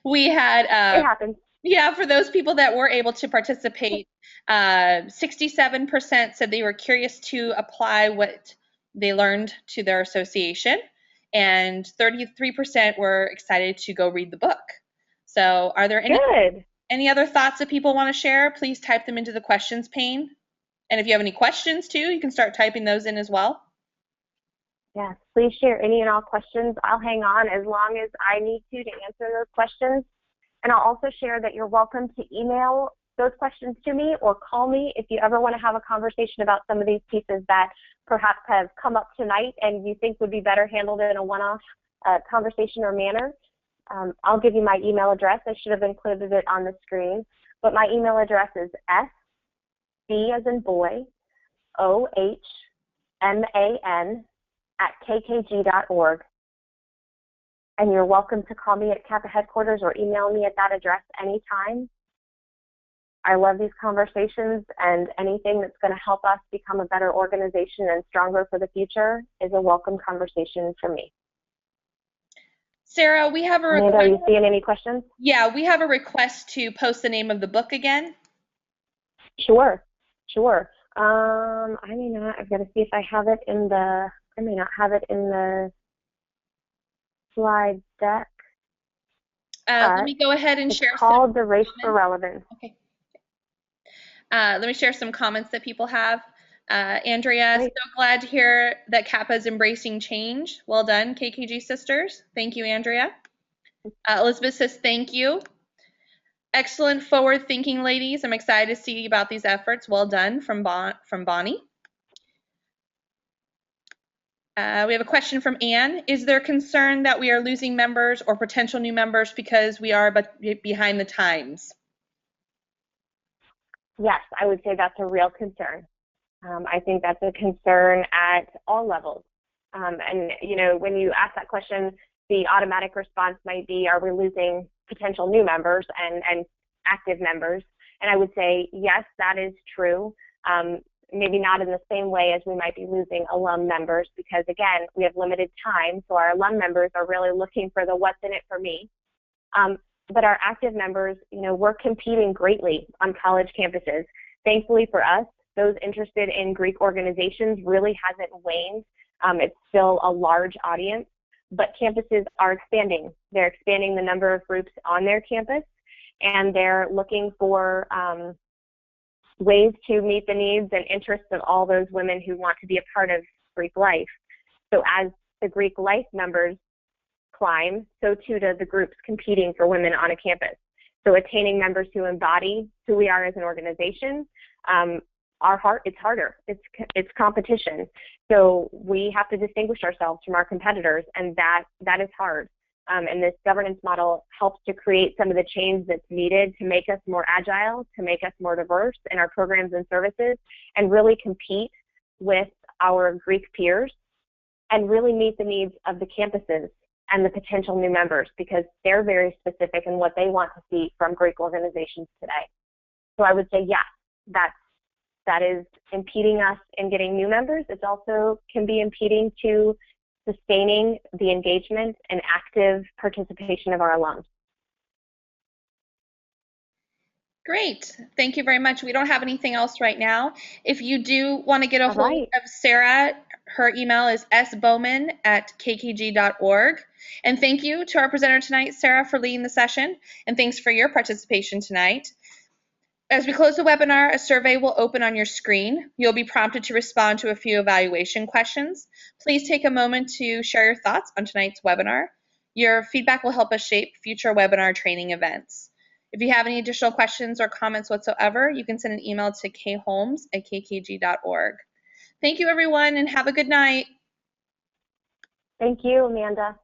We had it happens. Yeah, for those people that were able to participate, 67% said they were curious to apply what they learned to their association, and 33% were excited to go read the book. So are there any other thoughts that people want to share? Please type them into the questions pane. And if you have any questions too, you can start typing those in as well. Yes, please share any and all questions. I'll hang on as long as I need to answer those questions. And I'll also share that you're welcome to email those questions to me or call me if you ever want to have a conversation about some of these pieces that perhaps have come up tonight and you think would be better handled in a one-off conversation or manner. I'll give you my email address. I should have included it on the screen. But my email address is SB as in boy, OHMAN@kkg.org. And you're welcome to call me at Kappa headquarters or email me at that address anytime. I love these conversations, and anything that's going to help us become a better organization and stronger for the future is a welcome conversation for me. Sarah, we have a request. Amanda, are you seeing any questions? Yeah, we have a request to post the name of the book again. Sure. I may not. I've got to see if I have it in the, I may not have it in the slide deck. Let me go ahead and share It's called some the Race comments. for Relevance. Okay. Let me share some comments that people have. Andrea, Great. so glad to hear that Kappa is embracing change. Well done, KKG sisters. Thank you, Andrea. Elizabeth says thank you. Excellent forward thinking, ladies. I'm excited to see about these efforts. Well done from Bonnie. We have a question from Anne. Is there concern that we are losing members or potential new members because we are behind the times? Yes, I would say that's a real concern. I think that's a concern at all levels. And, you know, when you ask that question, the automatic response might be, are we losing potential new members and active members? And I would say, yes, that is true. Maybe not in the same way as we might be losing alum members, because again, we have limited time. So our alum members are really looking for the what's in it for me. But our active members, you know, we're competing greatly on college campuses. Thankfully for us, those interested in Greek organizations really hasn't waned. It's still a large audience, but campuses are expanding. They're expanding the number of groups on their campus, and they're looking for ways to meet the needs and interests of all those women who want to be a part of Greek life. So as the Greek life numbers climb, so too do the groups competing for women on a campus. So attaining members who embody who we are as an organization, it's harder. It's competition. So we have to distinguish ourselves from our competitors, and that is hard. And this governance model helps to create some of the change that's needed to make us more agile, to make us more diverse in our programs and services, and really compete with our Greek peers and really meet the needs of the campuses and the potential new members, because they're very specific in what they want to see from Greek organizations today. So I would say, yes, that is impeding us in getting new members. It also can be impeding to sustaining the engagement and active participation of our alums. Great. Thank you very much. We don't have anything else right now. If you do want to get a hold of Sarah, her email is sbohman@kkg.org. And thank you to our presenter tonight, Sarah, for leading the session. And thanks for your participation tonight. As we close the webinar, a survey will open on your screen. You'll be prompted to respond to a few evaluation questions. Please take a moment to share your thoughts on tonight's webinar. Your feedback will help us shape future webinar training events. If you have any additional questions or comments whatsoever, you can send an email to kholmes@kkg.org. Thank you, everyone, and have a good night. Thank you, Amanda.